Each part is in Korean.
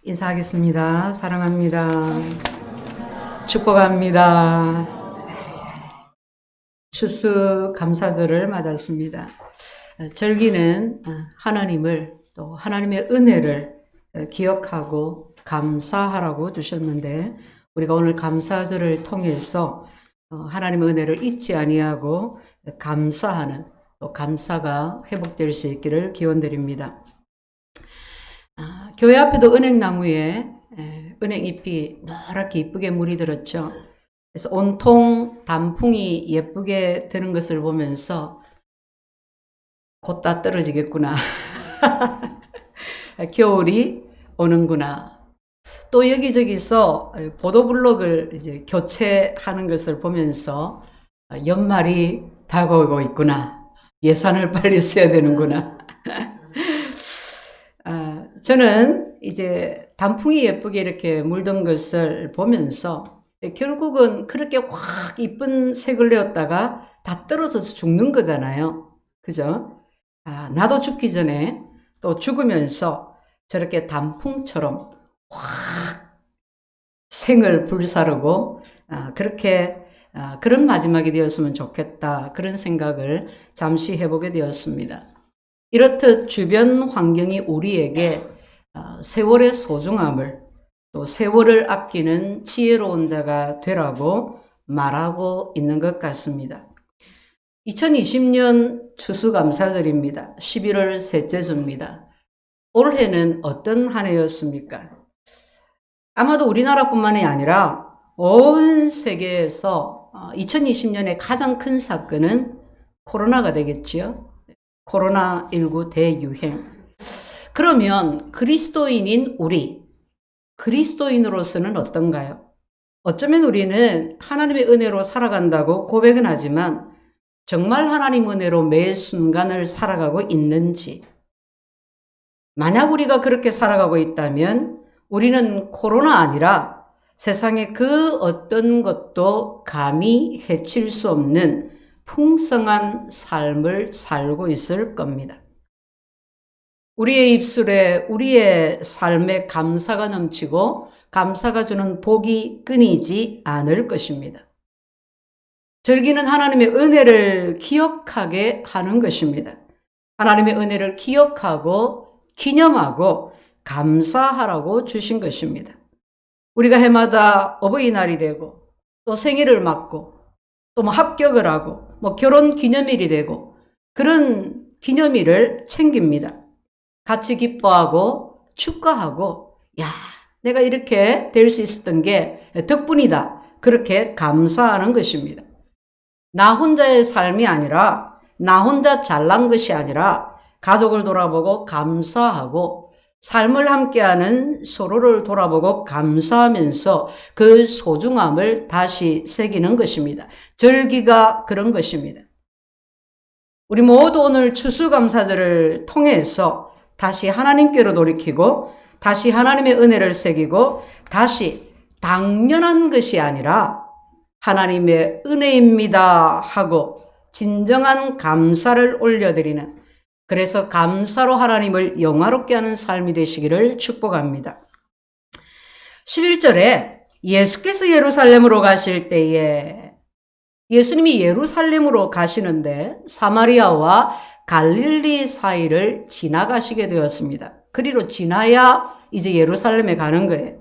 인사하겠습니다. 사랑합니다. 축복합니다. 추수 감사절을 맞았습니다. 절기는 하나님을 또 하나님의 은혜를 기억하고 감사하라고 주셨는데 우리가 오늘 감사절을 통해서 하나님의 은혜를 잊지 아니하고 감사하는 또 감사가 회복될 수 있기를 기원드립니다. 교회 앞에도 은행나무에 은행잎이 노랗게 이쁘게 물이 들었죠. 그래서 온통 단풍이 예쁘게 드는 것을 보면서 곧 다 떨어지겠구나. 겨울이 오는구나. 또 여기저기서 보도블록을 이제 교체하는 것을 보면서 연말이 다가오고 있구나. 예산을 빨리 써야 되는구나. 저는 이제 단풍이 예쁘게 이렇게 물든 것을 보면서 결국은 그렇게 확 이쁜 색을 내었다가 다 떨어져서 죽는 거잖아요. 그죠? 나도 죽기 전에 또 죽으면서 저렇게 단풍처럼 확 생을 불사르고 그렇게 그런 마지막이 되었으면 좋겠다. 그런 생각을 잠시 해보게 되었습니다. 이렇듯 주변 환경이 우리에게 세월의 소중함을 또 세월을 아끼는 지혜로운 자가 되라고 말하고 있는 것 같습니다. 2020년 추수감사절입니다. 11월 셋째 주입니다. 올해는 어떤 한 해였습니까? 아마도 우리나라뿐만이 아니라 온 세계에서 2020년의 가장 큰 사건은 코로나가 되겠지요. 코로나19 대유행. 그러면 그리스도인인 우리, 그리스도인으로서는 어떤가요? 어쩌면 우리는 하나님의 은혜로 살아간다고 고백은 하지만 정말 하나님 은혜로 매 순간을 살아가고 있는지, 만약 우리가 그렇게 살아가고 있다면 우리는 코로나 아니라 세상의 그 어떤 것도 감히 해칠 수 없는 풍성한 삶을 살고 있을 겁니다. 우리의 입술에 우리의 삶에 감사가 넘치고 감사가 주는 복이 끊이지 않을 것입니다. 절기는 하나님의 은혜를 기억하게 하는 것입니다. 하나님의 은혜를 기억하고 기념하고 감사하라고 주신 것입니다. 우리가 해마다 어버이날이 되고 또 생일을 맞고 또 합격을 하고 결혼 기념일이 되고 그런 기념일을 챙깁니다. 같이 기뻐하고 축하하고 내가 이렇게 될 수 있었던 게 덕분이다. 그렇게 감사하는 것입니다. 나 혼자의 삶이 아니라 나 혼자 잘난 것이 아니라 가족을 돌아보고 감사하고 삶을 함께하는 서로를 돌아보고 감사하면서 그 소중함을 다시 새기는 것입니다. 절기가 그런 것입니다. 우리 모두 오늘 추수감사절을 통해서 다시 하나님께로 돌이키고 다시 하나님의 은혜를 새기고 다시 당연한 것이 아니라 하나님의 은혜입니다 하고 진정한 감사를 올려드리는, 그래서 감사로 하나님을 영화롭게 하는 삶이 되시기를 축복합니다. 11절에 예수께서 예루살렘으로 가실 때에, 예수님이 예루살렘으로 가시는데 사마리아와 갈릴리 사이를 지나가시게 되었습니다. 그리로 지나야 이제 예루살렘에 가는 거예요.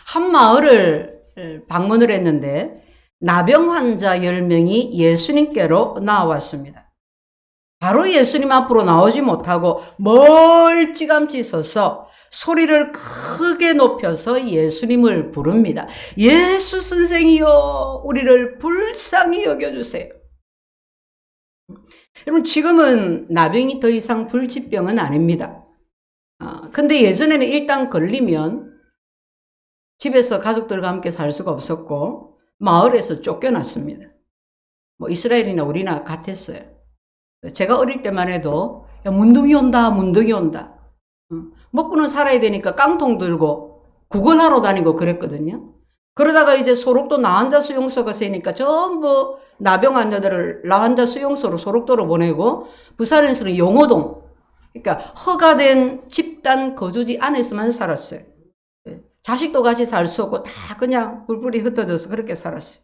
한 마을을 방문을 했는데 나병 환자 10명이 예수님께로 나왔습니다. 바로 예수님 앞으로 나오지 못하고 멀찌감치 서서 소리를 크게 높여서 예수님을 부릅니다. 예수 선생이여, 우리를 불쌍히 여겨주세요. 여러분, 지금은 나병이 더 이상 불치병은 아닙니다. 근데 예전에는 일단 걸리면 집에서 가족들과 함께 살 수가 없었고 마을에서 쫓겨났습니다. 이스라엘이나 우리나 같았어요. 제가 어릴 때만 해도 문둥이 온다, 문둥이 온다. 먹고는 살아야 되니까 깡통 들고 구걸하러 다니고 그랬거든요. 그러다가 이제 소록도 나환자 수용소가 세니까 전부 나병 환자들을 나환자 수용소로 소록도로 보내고 부산에서는 용호동, 그러니까 허가된 집단 거주지 안에서만 살았어요. 자식도 같이 살 수 없고 다 그냥 뿔뿔이 흩어져서 그렇게 살았어요.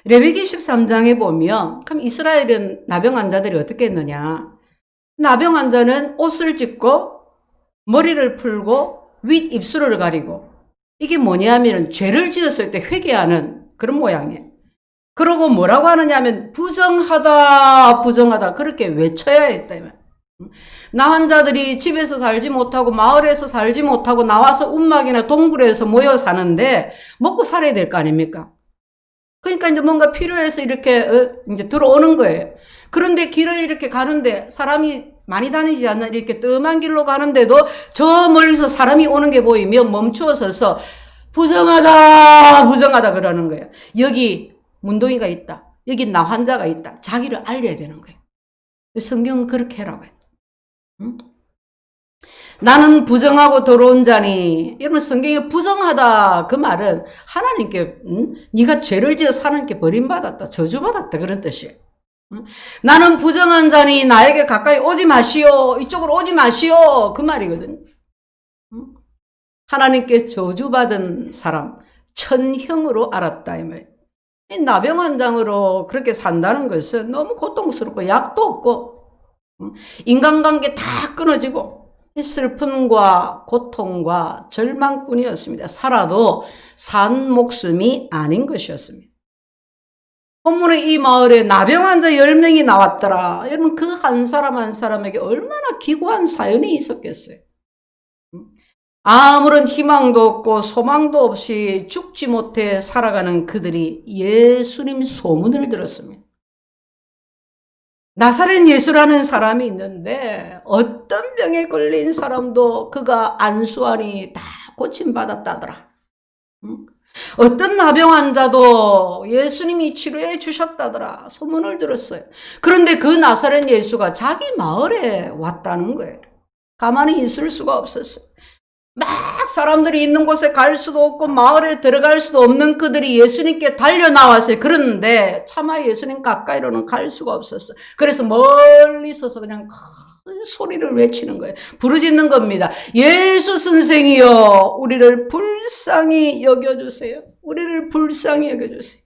레위기 13장에 보면 그럼 이스라엘은 나병 환자들이 어떻게 했느냐. 나병 환자는 옷을 찢고 머리를 풀고 윗 입술을 가리고 이게 뭐냐면 죄를 지었을 때 회개하는 그런 모양이에요. 그러고 뭐라고 하느냐 하면 부정하다 부정하다 그렇게 외쳐야 했다면 나 환자들이 집에서 살지 못하고 마을에서 살지 못하고 나와서 움막이나 동굴에서 모여 사는데 먹고 살아야 될 거 아닙니까? 그러니까 이제 뭔가 필요해서 이렇게 이제 들어오는 거예요. 그런데 길을 이렇게 가는데 사람이 많이 다니지 않는 이렇게 뜸한 길로 가는데도 저 멀리서 사람이 오는 게 보이면 멈추어 서서 부정하다 부정하다 그러는 거예요. 여기 문둥이가 있다. 여기 나 환자가 있다. 자기를 알려야 되는 거예요. 성경은 그렇게 해라고 해요. 응? 나는 부정하고 더러운 자니. 여러분 성경에 부정하다 그 말은 하나님께 네가 죄를 지어서 하나님께 버림받았다 저주받았다 그런 뜻이에요. 나는 부정한 자니 나에게 가까이 오지 마시오. 이쪽으로 오지 마시오. 그 말이거든요. 하나님께 저주받은 사람 천형으로 알았다 이 말이에요. 나병 환장으로 그렇게 산다는 것은 너무 고통스럽고 약도 없고 인간관계 다 끊어지고 슬픔과 고통과 절망뿐이었습니다. 살아도 산 목숨이 아닌 것이었습니다. 본문에 이 마을에 나병 환자 10명이 나왔더라. 여러분 그 한 사람 한 사람에게 얼마나 기구한 사연이 있었겠어요. 아무런 희망도 없고 소망도 없이 죽지 못해 살아가는 그들이 예수님 소문을 들었습니다. 나사렛 예수라는 사람이 있는데 어떤 병에 걸린 사람도 그가 안수하니 다 고침받았다더라. 어떤 나병 환자도 예수님이 치료해 주셨다더라. 소문을 들었어요. 그런데 그 나사렛 예수가 자기 마을에 왔다는 거예요. 가만히 있을 수가 없었어요. 막 사람들이 있는 곳에 갈 수도 없고 마을에 들어갈 수도 없는 그들이 예수님께 달려나왔어요. 그런데 차마 예수님 가까이로는 갈 수가 없었어요. 그래서 멀리 서서 그냥 큰 소리를 외치는 거예요. 부르짖는 겁니다. 예수 선생이여 우리를 불쌍히 여겨주세요. 우리를 불쌍히 여겨주세요.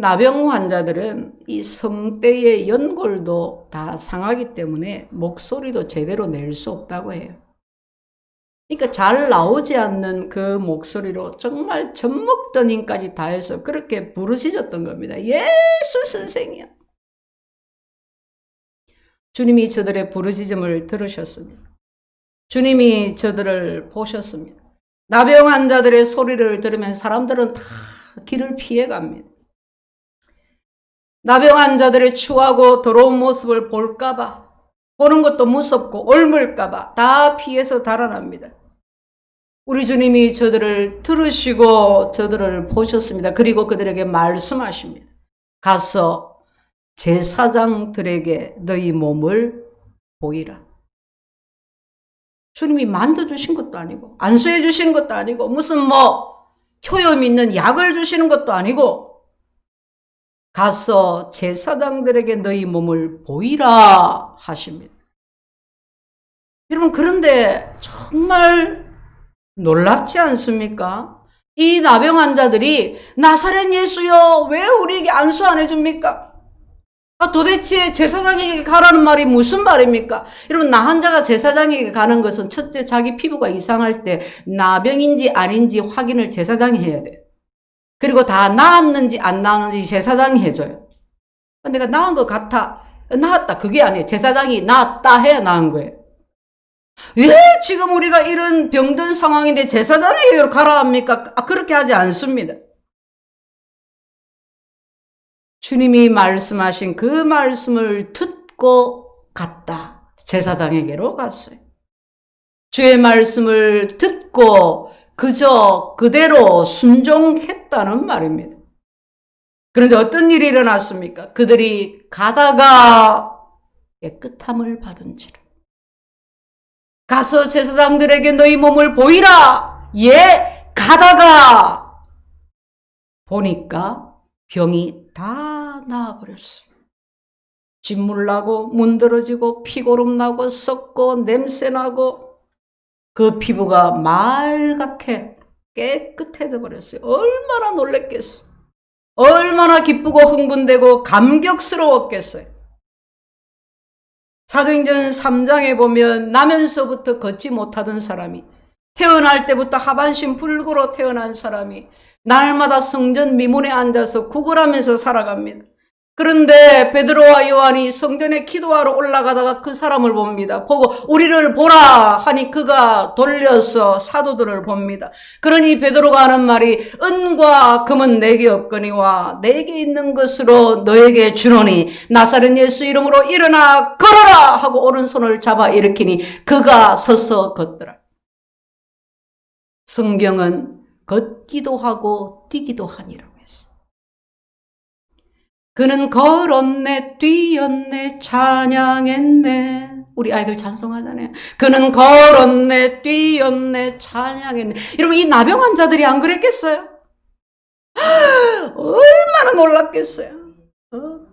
나병 환자들은 이 성대의 연골도 다 상하기 때문에 목소리도 제대로 낼 수 없다고 해요. 그러니까 잘 나오지 않는 그 목소리로 정말 젖먹더니까지 다 해서 그렇게 부르짖었던 겁니다. 예수 선생이야. 주님이 저들의 부르짖음을 들으셨습니다. 주님이 저들을 보셨습니다. 나병 환자들의 소리를 들으면 사람들은 다 길을 피해갑니다. 나병 환자들의 추하고 더러운 모습을 볼까봐 보는 것도 무섭고 옮을까봐 다 피해서 달아납니다. 우리 주님이 저들을 들으시고 저들을 보셨습니다. 그리고 그들에게 말씀하십니다. 가서 제사장들에게 너희 몸을 보이라. 주님이 만져주신 것도 아니고 안수해 주신 것도 아니고 무슨 효염 있는 약을 주시는 것도 아니고 가서 제사장들에게 너희 몸을 보이라 하십니다. 여러분 그런데 정말 놀랍지 않습니까? 이 나병 환자들이 나사렛 예수여 왜 우리에게 안수 안 해줍니까? 도대체 제사장에게 가라는 말이 무슨 말입니까? 여러분 나 환자가 제사장에게 가는 것은 첫째 자기 피부가 이상할 때 나병인지 아닌지 확인을 제사장이 해야 돼요. 그리고 다 나았는지 안 나았는지 제사장이 해줘요. 내가 나은 것 같아. 나았다. 그게 아니에요. 제사장이 나았다 해야 나은 거예요. 왜 지금 우리가 이런 병든 상황인데 제사장에게 가라 합니까? 그렇게 하지 않습니다. 주님이 말씀하신 그 말씀을 듣고 갔다. 제사장에게로 갔어요. 주의 말씀을 듣고 그저 그대로 순종했다는 말입니다. 그런데 어떤 일이 일어났습니까? 그들이 가다가 깨끗함을 받은지라. 가서 제사장들에게 너희 몸을 보이라. 예, 가다가 보니까 병이 다 나아버렸어요. 진물 나고 문드러지고 피고름 나고 썩고 냄새 나고 그 피부가 말갛게 깨끗해져 버렸어요. 얼마나 놀랬겠어. 얼마나 기쁘고 흥분되고 감격스러웠겠어요. 사도행전 3장에 보면 나면서부터 걷지 못하던 사람이, 태어날 때부터 하반신 불구로 태어난 사람이 날마다 성전 미문에 앉아서 구걸하면서 살아갑니다. 그런데 베드로와 요한이 성전에 기도하러 올라가다가 그 사람을 봅니다. 보고 우리를 보라 하니 그가 돌려서 사도들을 봅니다. 그러니 베드로가 하는 말이 은과 금은 내게 없거니와 내게 있는 것으로 너에게 주노니 나사렛 예수 이름으로 일어나 걸어라 하고 오른손을 잡아 일으키니 그가 서서 걷더라. 성경은 걷기도 하고 뛰기도 하니라고 했어요. 그는 걸었네, 뛰었네, 찬양했네. 우리 아이들 찬송하잖아요. 그는 걸었네, 뛰었네, 찬양했네. 여러분, 이 나병 환자들이 안 그랬겠어요? 얼마나 놀랐겠어요?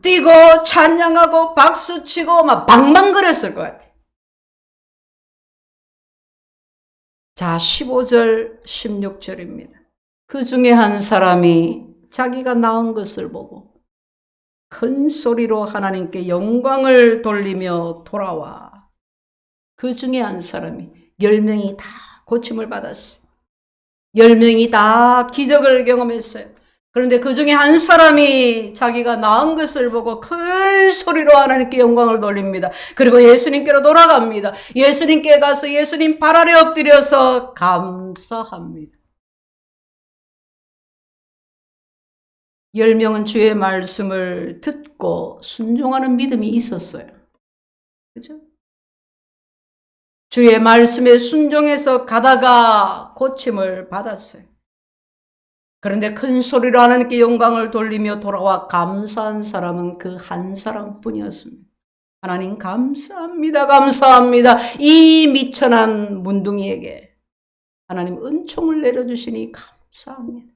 뛰고 찬양하고 박수치고 막 방방거렸을 것 같아요. 자, 15절, 16절입니다. 그 중에 한 사람이 자기가 낳은 것을 보고 큰 소리로 하나님께 영광을 돌리며 돌아와. 그 중에 한 사람이 10명이 다 고침을 받았어요. 10명이 다 기적을 경험했어요. 그런데 그 중에 한 사람이 자기가 낳은 것을 보고 큰 소리로 하나님께 영광을 돌립니다. 그리고 예수님께로 돌아갑니다. 예수님께 가서 예수님 발 아래 엎드려서 감사합니다. 10명은 주의 말씀을 듣고 순종하는 믿음이 있었어요. 그죠? 주의 말씀에 순종해서 가다가 고침을 받았어요. 그런데 큰 소리로 하나님께 영광을 돌리며 돌아와 감사한 사람은 그 한 사람뿐이었습니다. 하나님 감사합니다. 감사합니다. 이 미천한 문둥이에게 하나님 은총을 내려주시니 감사합니다.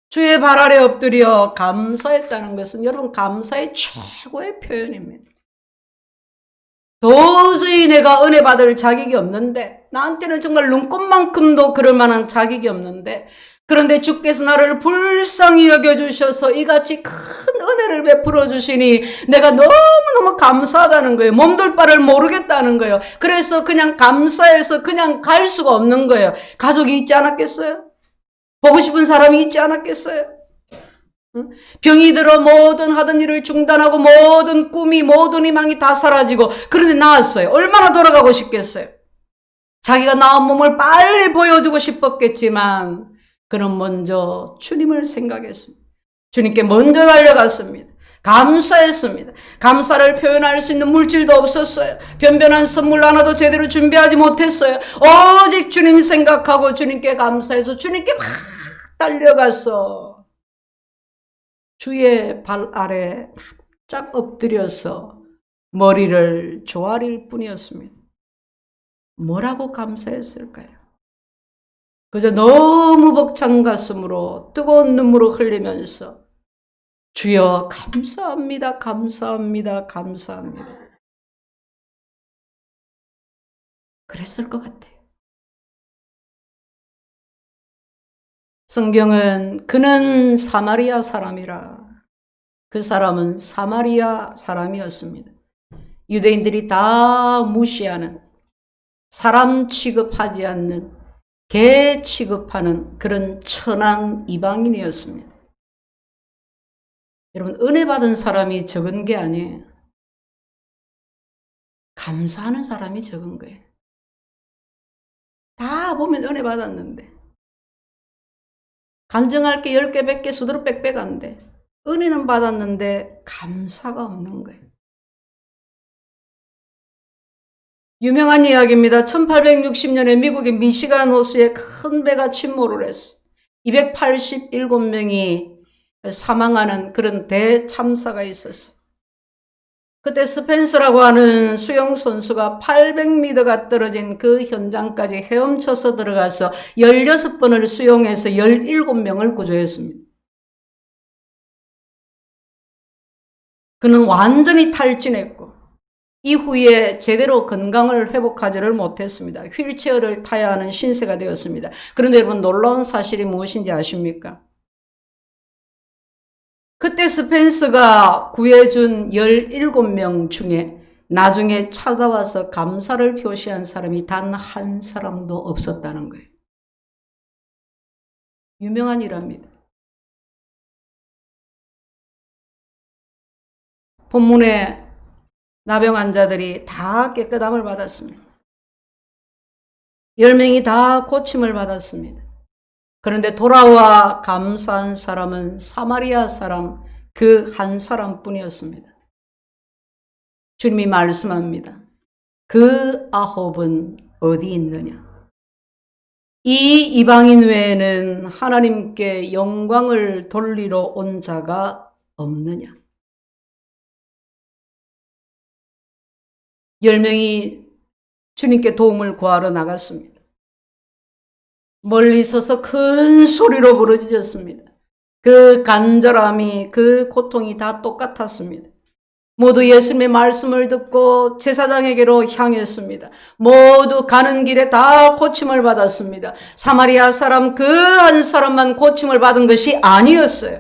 주의 발 아래 엎드려 감사했다는 것은 여러분 감사의 최고의 표현입니다. 도저히 내가 은혜 받을 자격이 없는데, 나한테는 정말 눈꽃만큼도 그럴 만한 자격이 없는데, 그런데 주께서 나를 불쌍히 여겨주셔서 이같이 큰 은혜를 베풀어 주시니 내가 너무너무 감사하다는 거예요. 몸둘 바를 모르겠다는 거예요. 그래서 그냥 감사해서 그냥 갈 수가 없는 거예요. 가족이 있지 않았겠어요? 보고 싶은 사람이 있지 않았겠어요? 병이 들어 모든 하던 일을 중단하고 모든 꿈이 모든 희망이 다 사라지고 그런데 나았어요. 얼마나 돌아가고 싶겠어요? 자기가 낳은 몸을 빨리 보여주고 싶었겠지만 그는 먼저 주님을 생각했습니다. 주님께 먼저 달려갔습니다. 감사했습니다. 감사를 표현할 수 있는 물질도 없었어요. 변변한 선물 하나도 제대로 준비하지 못했어요. 오직 주님 생각하고 주님께 감사해서 주님께 막 달려갔어. 주의 발 아래 납작 엎드려서 머리를 조아릴 뿐이었습니다. 뭐라고 감사했을까요? 그저 너무 벅찬 가슴으로 뜨거운 눈물을 흘리면서 주여 감사합니다. 감사합니다. 감사합니다. 그랬을 것 같아요. 성경은 그는 사마리아 사람이라. 그 사람은 사마리아 사람이었습니다. 유대인들이 다 무시하는, 사람 취급하지 않는, 개 취급하는 그런 천한 이방인이었습니다. 여러분, 은혜 받은 사람이 적은 게 아니에요. 감사하는 사람이 적은 거예요. 다 보면 은혜 받았는데 간증할 게 10개, 100개, 수두룩 빽빽한데 은혜는 받았는데 감사가 없는 거예요. 유명한 이야기입니다. 1860년에 미국의 미시간 호수에 큰 배가 침몰을 했어요. 287명이 사망하는 그런 대참사가 있었어요. 그때 스펜서라고 하는 수영선수가 800m가 떨어진 그 현장까지 헤엄쳐서 들어가서 16번을 수영해서 17명을 구조했습니다. 그는 완전히 탈진했고 이후에 제대로 건강을 회복하지를 못했습니다. 휠체어를 타야 하는 신세가 되었습니다. 그런데 여러분 놀라운 사실이 무엇인지 아십니까? 그때 스펜서가 구해준 17명 중에 나중에 찾아와서 감사를 표시한 사람이 단 한 사람도 없었다는 거예요. 유명한 일합니다. 본문에 나병 환자들이 다 깨끗함을 받았습니다. 10명이 다 고침을 받았습니다. 그런데 돌아와 감사한 사람은 사마리아 사람 그 한 사람뿐이었습니다. 주님이 말씀합니다. 그 아홉은 어디 있느냐? 이 이방인 외에는 하나님께 영광을 돌리러 온 자가 없느냐? 10명이 주님께 도움을 구하러 나갔습니다. 멀리 서서 큰 소리로 부르짖었습니다. 그 간절함이, 그 고통이 다 똑같았습니다. 모두 예수님의 말씀을 듣고 제사장에게로 향했습니다. 모두 가는 길에 다 고침을 받았습니다. 사마리아 사람 그 한 사람만 고침을 받은 것이 아니었어요.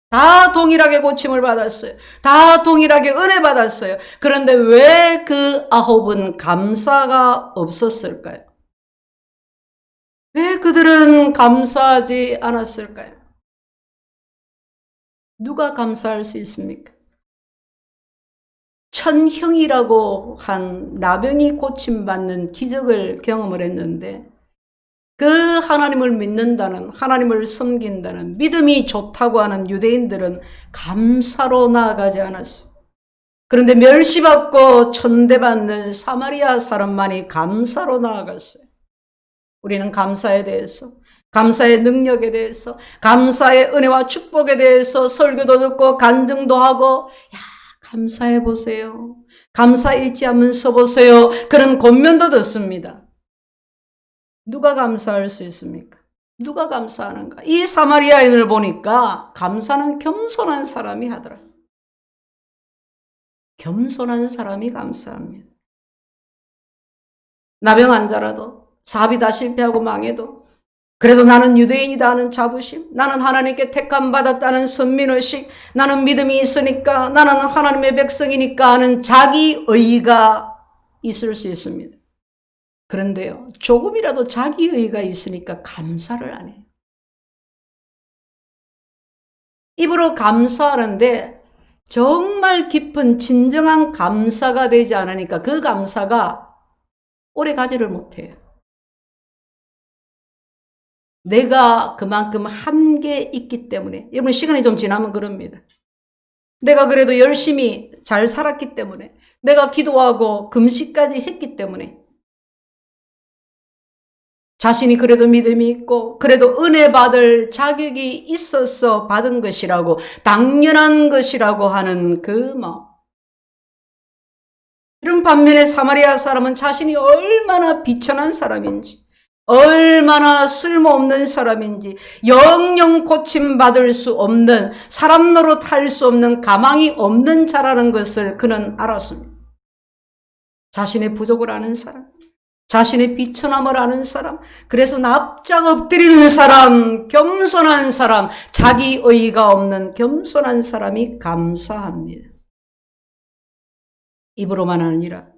다 동일하게 고침을 받았어요. 다 동일하게 은혜 받았어요. 그런데 왜 그 아홉은 감사가 없었을까요? 왜 그들은 감사하지 않았을까요? 누가 감사할 수 있습니까? 천형이라고 한 나병이 고침받는 기적을 경험을 했는데 그 하나님을 믿는다는, 하나님을 섬긴다는, 믿음이 좋다고 하는 유대인들은 감사로 나아가지 않았어요. 그런데 멸시받고 천대받는 사마리아 사람만이 감사로 나아갔어요. 우리는 감사에 대해서, 감사의 능력에 대해서, 감사의 은혜와 축복에 대해서 설교도 듣고 간증도 하고, 감사해 보세요. 감사 잃지 않으면 써보세요. 그런 권면도 듣습니다. 누가 감사할 수 있습니까? 누가 감사하는가? 이 사마리아인을 보니까 감사는 겸손한 사람이 하더라. 겸손한 사람이 감사합니다. 나병 환자라도, 사업이 다 실패하고 망해도, 그래도 나는 유대인이다 하는 자부심, 나는 하나님께 택함 받았다는 선민의식, 나는 믿음이 있으니까, 나는 하나님의 백성이니까 하는 자기의가 있을 수 있습니다. 그런데요, 조금이라도 자기의가 있으니까 감사를 안 해요. 입으로 감사하는데 정말 깊은 진정한 감사가 되지 않으니까 그 감사가 오래 가지를 못해요. 내가 그만큼 한계 있기 때문에, 여러분 시간이 좀 지나면 그럽니다. 내가 그래도 열심히 잘 살았기 때문에, 내가 기도하고 금식까지 했기 때문에, 자신이 그래도 믿음이 있고 그래도 은혜 받을 자격이 있어서 받은 것이라고, 당연한 것이라고 하는 그 마음. 이런 반면에 사마리아 사람은 자신이 얼마나 비천한 사람인지, 얼마나 쓸모없는 사람인지, 영영 고침받을 수 없는, 사람 노릇할 수 없는, 가망이 없는 자라는 것을 그는 알았습니다. 자신의 부족을 아는 사람, 자신의 비천함을 아는 사람, 그래서 납작 엎드리는 사람, 겸손한 사람, 자기의가 없는 겸손한 사람이 감사합니다. 입으로만 아니라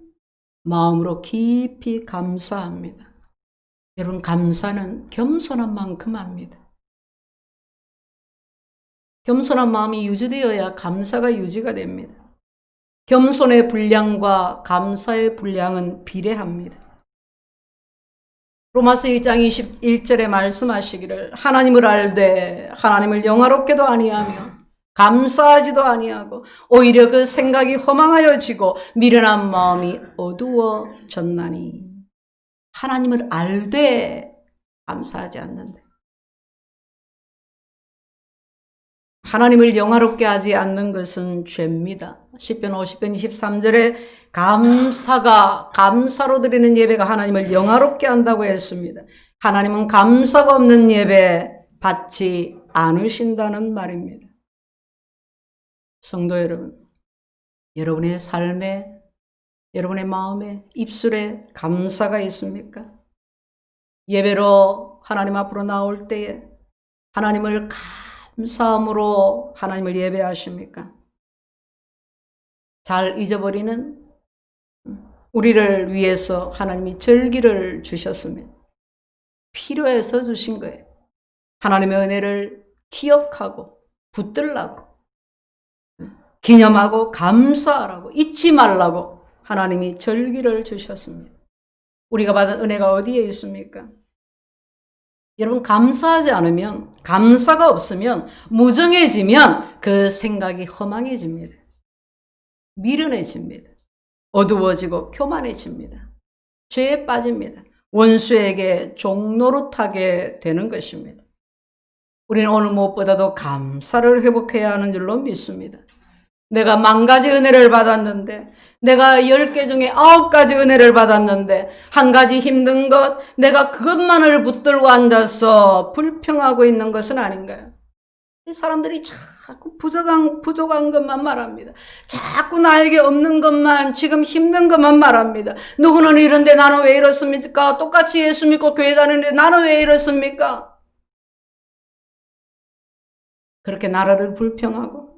마음으로 깊이 감사합니다. 여러분, 감사는 겸손한 만큼 합니다. 겸손한 마음이 유지되어야 감사가 유지가 됩니다. 겸손의 분량과 감사의 분량은 비례합니다. 로마서 1장 21절에 말씀하시기를, 하나님을 알되 하나님을 영화롭게도 아니하며 감사하지도 아니하고 오히려 그 생각이 허망하여지고 미련한 마음이 어두워졌나니. 하나님을 알되 감사하지 않는데, 하나님을 영화롭게 하지 않는 것은 죄입니다. 시편 50편 23절에 감사로 드리는 예배가 하나님을 영화롭게 한다고 했습니다. 하나님은 감사가 없는 예배 받지 않으신다는 말입니다. 성도 여러분, 여러분의 삶에 여러분의 마음에, 입술에 감사가 있습니까? 예배로 하나님 앞으로 나올 때에 하나님을 감사함으로 하나님을 예배하십니까? 잘 잊어버리는 우리를 위해서 하나님이 절기를 주셨으면 필요해서 주신 거예요. 하나님의 은혜를 기억하고 붙들라고, 기념하고 감사하라고, 잊지 말라고 하나님이 절기를 주셨습니다. 우리가 받은 은혜가 어디에 있습니까? 여러분, 감사하지 않으면, 감사가 없으면, 무정해지면 그 생각이 허망해집니다. 미련해집니다. 어두워지고 교만해집니다. 죄에 빠집니다. 원수에게 종노릇하게 되는 것입니다. 우리는 오늘 무엇보다도 감사를 회복해야 하는 줄로 믿습니다. 내가 10,000가지 은혜를 받았는데, 내가 10개 중에 9가지 은혜를 받았는데, 한 가지 힘든 것, 내가 그것만을 붙들고 앉아서 불평하고 있는 것은 아닌가요? 이 사람들이 자꾸 부족한 것만 말합니다. 자꾸 나에게 없는 것만, 지금 힘든 것만 말합니다. 누구는 이런데 나는 왜 이렇습니까? 똑같이 예수 믿고 교회 다니는데 나는 왜 이렇습니까? 그렇게 나라를 불평하고,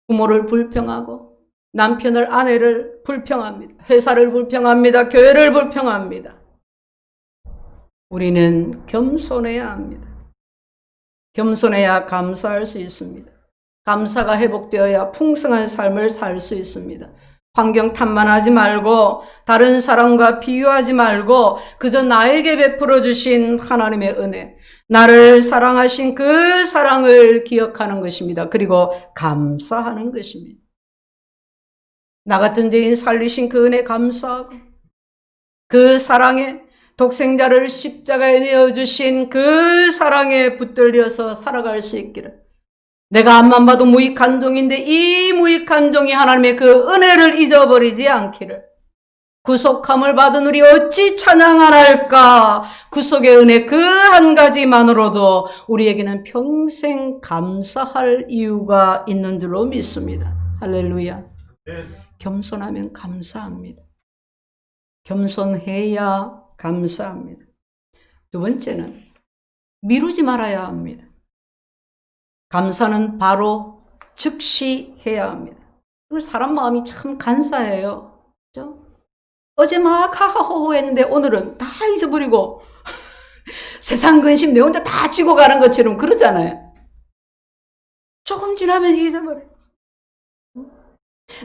부모를 불평하고, 남편을, 아내를 불평합니다. 회사를 불평합니다. 교회를 불평합니다. 우리는 겸손해야 합니다. 겸손해야 감사할 수 있습니다. 감사가 회복되어야 풍성한 삶을 살 수 있습니다. 환경 탓만하지 말고, 다른 사람과 비교하지 말고, 그저 나에게 베풀어 주신 하나님의 은혜, 나를 사랑하신 그 사랑을 기억하는 것입니다. 그리고 감사하는 것입니다. 나 같은 죄인 살리신 그 은혜 감사하고, 그 사랑에, 독생자를 십자가에 내어주신 그 사랑에 붙들려서 살아갈 수 있기를. 내가 앞만 봐도 무익한 종인데 이 무익한 종이 하나님의 그 은혜를 잊어버리지 않기를. 구속함을 받은 우리 어찌 찬양 안 할까? 구속의 은혜 그 한 가지만으로도 우리에게는 평생 감사할 이유가 있는 줄로 믿습니다. 할렐루야. 겸손하면 감사합니다. 겸손해야 감사합니다. 두 번째는 미루지 말아야 합니다. 감사는 바로 즉시 해야 합니다. 사람 마음이 참 간사해요. 그렇죠? 어제 막 하하호호 했는데 오늘은 다 잊어버리고 세상 근심 내 혼자 다 지고 가는 것처럼 그러잖아요. 조금 지나면 잊어버려요.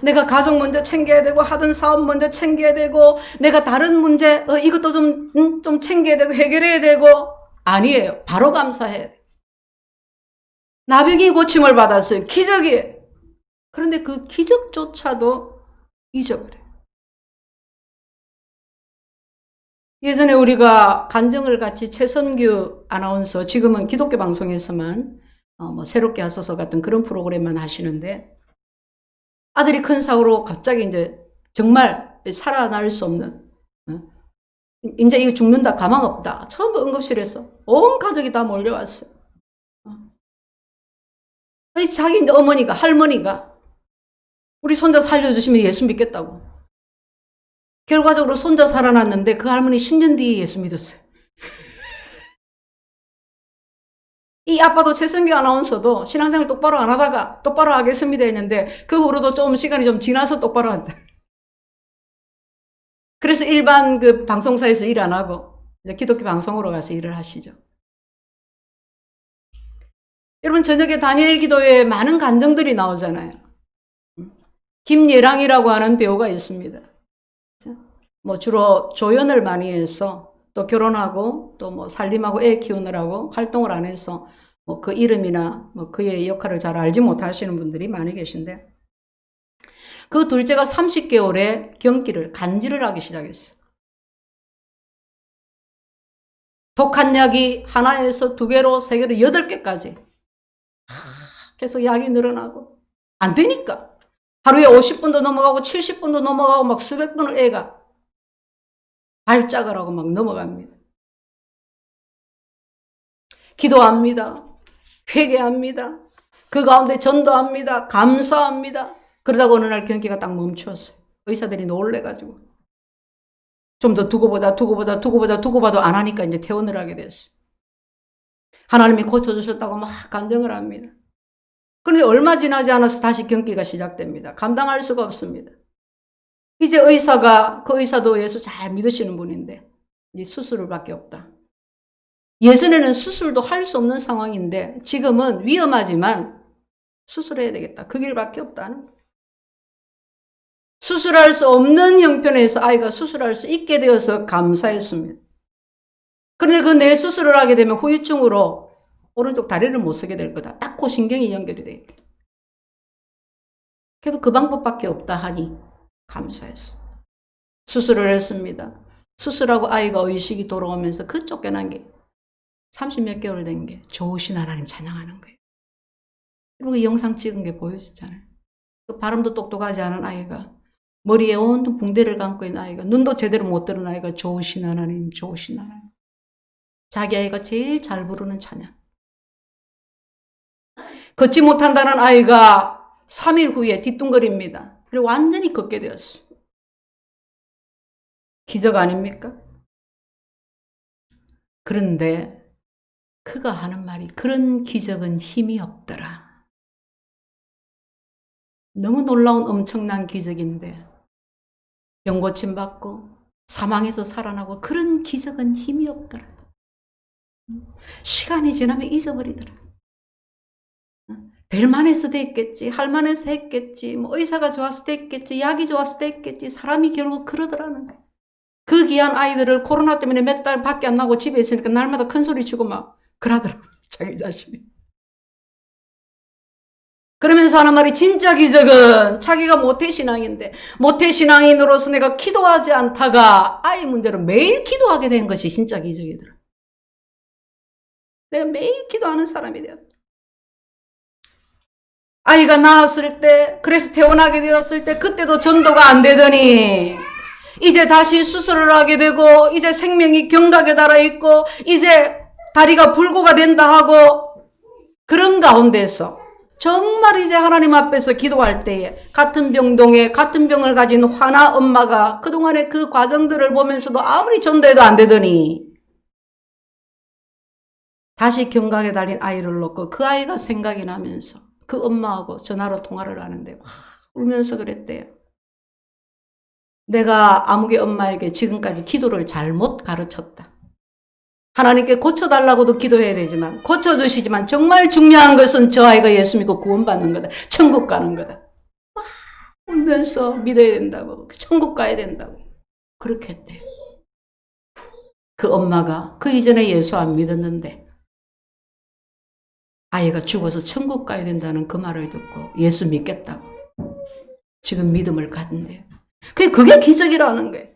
내가 가족 먼저 챙겨야 되고, 하던 사업 먼저 챙겨야 되고, 내가 다른 문제, 이것도 좀 챙겨야 되고, 해결해야 되고, 아니에요. 바로 감사해야 돼. 나병이 고침을 받았어요. 기적이에요. 그런데 그 기적조차도 잊어버려요. 예전에 우리가 간증을 같이 최선규 아나운서, 지금은 기독교 방송에서만 새롭게 하소서 같은 그런 프로그램만 하시는데, 아들이 큰 사고로 갑자기 이제 정말 살아날 수 없는, 이제 이거 죽는다, 가망 없다. 처음 응급실에서 온 가족이 다 몰려왔어요. 자기 이제 어머니가, 할머니가 우리 손자 살려주시면 예수 믿겠다고. 결과적으로 손자 살아났는데 그 할머니 10년 뒤에 예수 믿었어요. 이 아빠도 최선규 아나운서도 신앙생활 똑바로 안 하다가 똑바로 하겠습니다 했는데 그 후로도 좀 시간이 좀 지나서 똑바로 한다. 그래서 일반 그 방송사에서 일 안 하고 이제 기독교 방송으로 가서 일을 하시죠. 여러분, 저녁에 다니엘 기도에 많은 간증들이 나오잖아요. 김예랑이라고 하는 배우가 있습니다. 주로 조연을 많이 해서 또 결혼하고 또 살림하고 애 키우느라고 활동을 안 해서 그 이름이나 그의 역할을 잘 알지 못하시는 분들이 많이 계신데, 그 둘째가 30개월의 경기를 간질을 하기 시작했어요. 독한 약이 하나에서 2개로 3개로 8개까지 계속 약이 늘어나고 안 되니까 하루에 50분도 넘어가고 70분도 넘어가고 막 수백 번을 애가 발작을 하고 막 넘어갑니다. 기도합니다. 회개합니다. 그 가운데 전도합니다. 감사합니다. 그러다가 어느 날 경기가 딱 멈추었어요. 의사들이 놀래가지고. 좀 더 두고 봐도 안 하니까 이제 퇴원을 하게 됐어요. 하나님이 고쳐주셨다고 막 간증을 합니다. 그런데 얼마 지나지 않아서 다시 경기가 시작됩니다. 감당할 수가 없습니다. 이제 그 의사도 예수 잘 믿으시는 분인데, 이제 수술을 밖에 없다. 예전에는 수술도 할 수 없는 상황인데, 지금은 위험하지만 수술해야 되겠다. 그 길밖에 없다는 거예요. 수술할 수 없는 형편에서 아이가 수술할 수 있게 되어서 감사했습니다. 그런데 그 뇌 수술을 하게 되면 후유증으로 오른쪽 다리를 못 쓰게 될 거다. 딱 고신경이 연결이 돼 있다. 그래도 그 방법밖에 없다 하니 감사했어. 수술을 했습니다. 수술하고 아이가 의식이 돌아오면서 그 쫓겨난 게 30몇 개월 된 게 좋으신 하나님 찬양하는 거예요. 그리고 이 영상 찍은 게 보여지잖아요. 그 발음도 똑똑하지 않은 아이가, 머리에 온통 붕대를 감고 있는 아이가, 눈도 제대로 못 뜨는 아이가 좋으신 하나님, 좋으신 하나님. 자기 아이가 제일 잘 부르는 찬양. 걷지 못한다는 아이가 3일 후에 뒤뚱거립니다. 그리고 완전히 걷게 되었어요. 기적 아닙니까? 그런데 그가 하는 말이, 그런 기적은 힘이 없더라. 너무 놀라운 엄청난 기적인데 병고침 받고 사망에서 살아나고, 그런 기적은 힘이 없더라. 시간이 지나면 잊어버리더라. 벨만해서 됐겠지, 할만해서 했겠지, 뭐 의사가 좋아서 됐겠지, 약이 좋아서 됐겠지, 사람이 결국 그러더라는 거야. 그 귀한 아이들을 코로나 때문에 몇 달 밖에 안 나고 집에 있으니까 날마다 큰 소리 치고 막 그러더라고요, 자기 자신이. 그러면서 하는 말이, 진짜 기적은 자기가 모태신앙인데, 모태신앙인으로서 내가 기도하지 않다가 아이 문제로 매일 기도하게 된 것이 진짜 기적이더라. 내가 매일 기도하는 사람이 되었다. 아이가 낳았을 때, 그래서 퇴원하게 되었을 때, 그때도 전도가 안 되더니 이제 다시 수술을 하게 되고, 이제 생명이 경각에 달아있고, 이제 다리가 불구가 된다 하고, 그런 가운데서 정말 이제 하나님 앞에서 기도할 때에 같은 병동에 같은 병을 가진 화나 엄마가 그동안의 그 과정들을 보면서도 아무리 전도해도 안 되더니 다시 경각에 달린 아이를 놓고 그 아이가 생각이 나면서 그 엄마하고 전화로 통화를 하는데 와, 울면서 그랬대요. 내가 아무개 엄마에게 지금까지 기도를 잘못 가르쳤다. 하나님께 고쳐달라고도 기도해야 되지만, 고쳐주시지만 정말 중요한 것은 저 아이가 예수 믿고 구원받는 거다. 천국 가는 거다. 와, 울면서 믿어야 된다고, 천국 가야 된다고 그렇게 했대요. 그 엄마가 그 이전에 예수 안 믿었는데 아이가 죽어서 천국 가야 된다는 그 말을 듣고 예수 믿겠다고 지금 믿음을 갖는데요. 그게 기적이라는 거예요.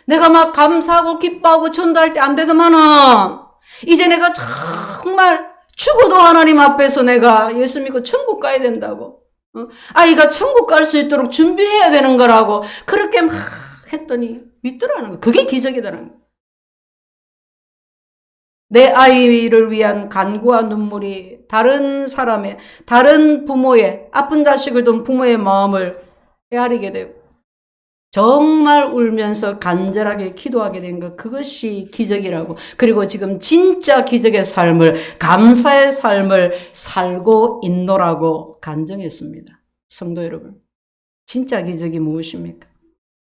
내가 막 감사하고 기뻐하고 전도할 때 안 되더만은 이제 내가 정말 죽어도 하나님 앞에서 내가 예수 믿고 천국 가야 된다고, 아이가 천국 갈 수 있도록 준비해야 되는 거라고 그렇게 막 했더니 믿더라는 거예요. 그게 기적이더라는 거예요. 내 아이를 위한 간구와 눈물이 다른 사람의, 다른 부모의, 아픈 자식을 둔 부모의 마음을 헤아리게 되고 정말 울면서 간절하게 기도하게 된 것, 그것이 기적이라고. 그리고 지금 진짜 기적의 삶을, 감사의 삶을 살고 있노라고 간증했습니다. 성도 여러분, 진짜 기적이 무엇입니까?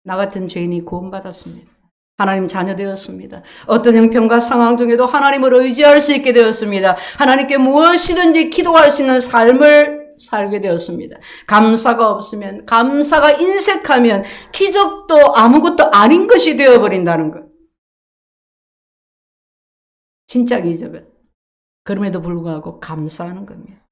나 같은 죄인이 구원받았습니다. 하나님 자녀 되었습니다. 어떤 형편과 상황 중에도 하나님을 의지할 수 있게 되었습니다. 하나님께 무엇이든지 기도할 수 있는 삶을 살게 되었습니다. 감사가 없으면, 감사가 인색하면 기적도 아무것도 아닌 것이 되어버린다는 것. 진짜 기적은 그럼에도 불구하고 감사하는 겁니다.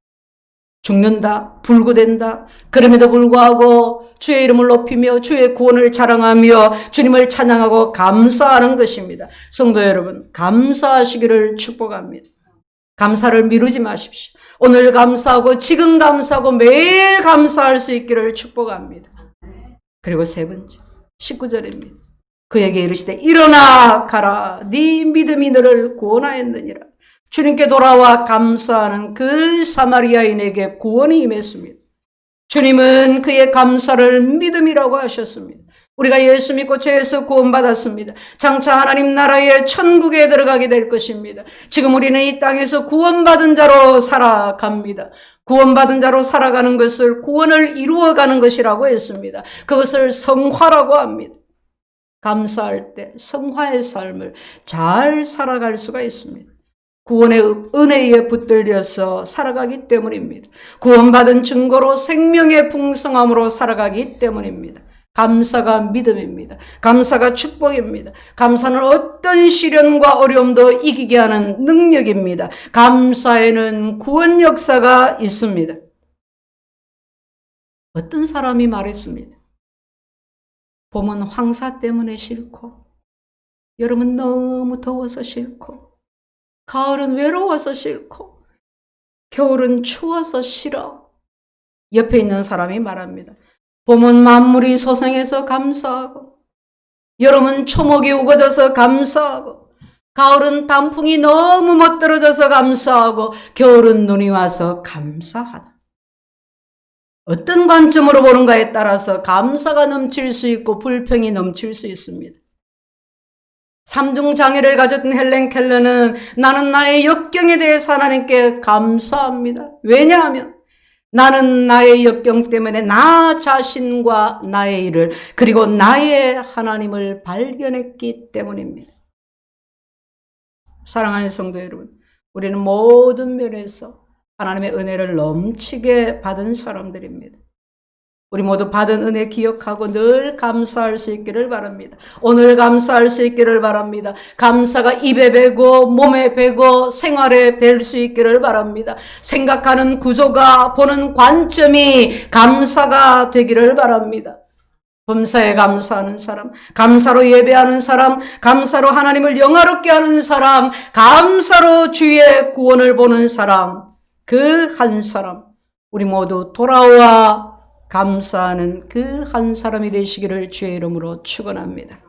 죽는다, 불구된다, 그럼에도 불구하고 주의 이름을 높이며 주의 구원을 자랑하며 주님을 찬양하고 감사하는 것입니다. 성도 여러분, 감사하시기를 축복합니다. 감사를 미루지 마십시오. 오늘 감사하고 지금 감사하고 매일 감사할 수 있기를 축복합니다. 그리고 세 번째, 19절입니다. 그에게 이르시되 일어나 가라, 네 믿음이 너를 구원하였느니라. 주님께 돌아와 감사하는 그 사마리아인에게 구원이 임했습니다. 주님은 그의 감사를 믿음이라고 하셨습니다. 우리가 예수 믿고 죄에서 구원받았습니다. 장차 하나님 나라의 천국에 들어가게 될 것입니다. 지금 우리는 이 땅에서 구원받은 자로 살아갑니다. 구원받은 자로 살아가는 것을 구원을 이루어가는 것이라고 했습니다. 그것을 성화라고 합니다. 감사할 때 성화의 삶을 잘 살아갈 수가 있습니다. 구원의 은혜에 붙들려서 살아가기 때문입니다. 구원받은 증거로 생명의 풍성함으로 살아가기 때문입니다. 감사가 믿음입니다. 감사가 축복입니다. 감사는 어떤 시련과 어려움도 이기게 하는 능력입니다. 감사에는 구원 역사가 있습니다. 어떤 사람이 말했습니다. 봄은 황사 때문에 싫고, 여름은 너무 더워서 싫고, 가을은 외로워서 싫고, 겨울은 추워서 싫어. 옆에 있는 사람이 말합니다. 봄은 만물이 소생해서 감사하고, 여름은 초목이 우거져서 감사하고, 가을은 단풍이 너무 못 떨어져서 감사하고, 겨울은 눈이 와서 감사하다. 어떤 관점으로 보는가에 따라서 감사가 넘칠 수 있고 불평이 넘칠 수 있습니다. 삼중장애를 가졌던 헬렌 켈러는 나는 나의 역경에 대해서 하나님께 감사합니다. 왜냐하면 나는 나의 역경 때문에 나 자신과 나의 일을 그리고 나의 하나님을 발견했기 때문입니다. 사랑하는 성도 여러분, 우리는 모든 면에서 하나님의 은혜를 넘치게 받은 사람들입니다. 우리 모두 받은 은혜 기억하고 늘 감사할 수 있기를 바랍니다. 오늘 감사할 수 있기를 바랍니다. 감사가 입에 배고 몸에 배고 생활에 뵐 수 있기를 바랍니다. 생각하는 구조가 보는 관점이 감사가 되기를 바랍니다. 범사에 감사하는 사람, 감사로 예배하는 사람, 감사로 하나님을 영화롭게 하는 사람, 감사로 주의 구원을 보는 사람, 그 한 사람, 우리 모두 돌아와 감사하는 그 한 사람이 되시기를 주의 이름으로 축원합니다.